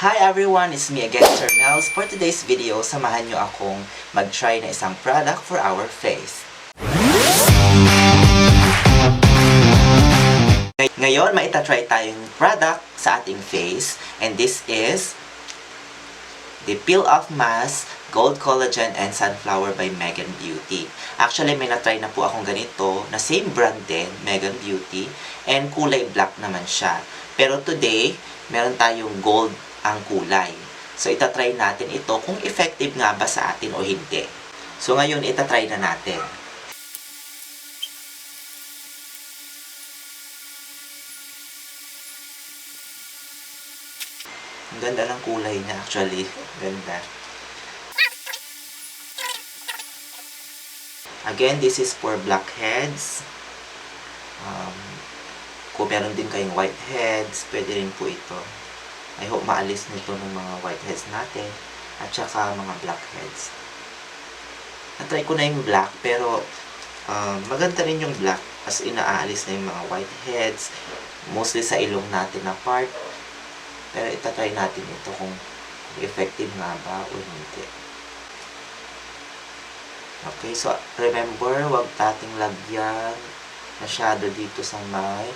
Hi everyone! It's me again, Sir Nels. For today's video, samahan nyo akong mag-try na isang product for our face. Ngayon, maita-try tayong product sa ating face. And this is the Peel Off Mask Gold Collagen and Sunflower by Megan Beauty. Actually, may na-try na po akong ganito na same brand din, Megan Beauty. And kulay black naman siya. Pero today, meron tayong gold ang kulay. So, itatry natin ito kung effective nga ba sa atin o hindi. So, ngayon, itatry na natin. Ang ganda ng kulay niya, actually. Ganda. Again, this is for blackheads. Kung meron din kayong whiteheads, pwede rin po ito. I hope maalis nito ng mga whiteheads natin at saka mga blackheads. Natry ko na yung black pero maganda rin yung black as inaalis na yung mga whiteheads mostly sa ilong natin na part. Pero itatry natin ito kung effective nga ba o hindi. Okay, so remember, wag nating lagyan masyado dito sa may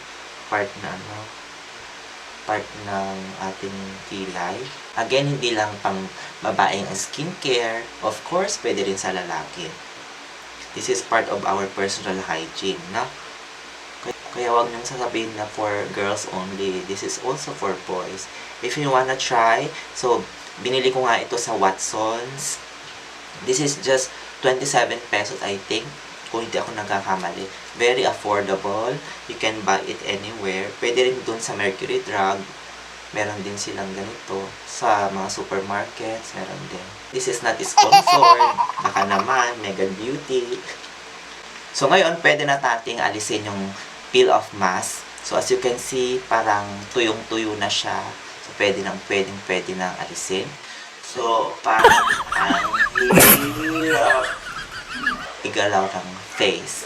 part na part ng ating kilay. Again, hindi lang pang babaeng skincare. Of course, pwede rin sa lalaki. This is part of our personal hygiene, no? Kaya wag niyong sasabihin na for girls only. This is also for boys. If you wanna try, so, binili ko nga ito sa Watsons. This is just 27 pesos, I think. Kung hindi ako nagkakamali. Very affordable. You can buy it anywhere. Pwede rin dun sa Mercury Drug. Meron din silang ganito. Sa mga supermarkets, meron din. This is not sponsored. Baka naman, Megan Beauty. So ngayon, pwede na nating alisin yung peel off mask. So as you can see, parang tuyong-tuyo na siya. So pwede nang alisin. So, parang ang hirap igalaw ng face.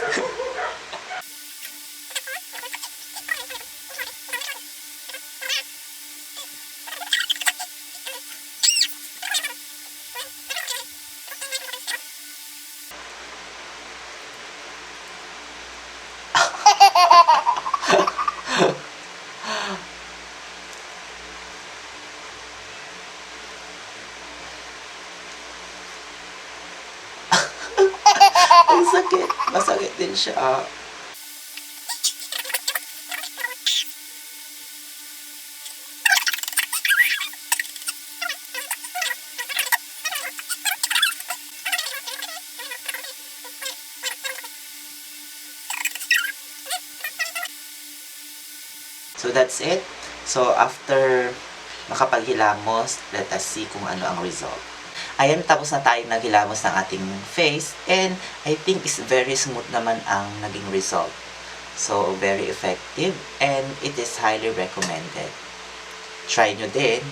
Ang sakit. Masakit din siya. So that's it. So after makapaghilamos, let us see kung ano ang result. Ayan, tapos na tayong naghilamos ng ating face and I think is very smooth naman ang naging result. So, very effective and it is highly recommended. Try nyo din.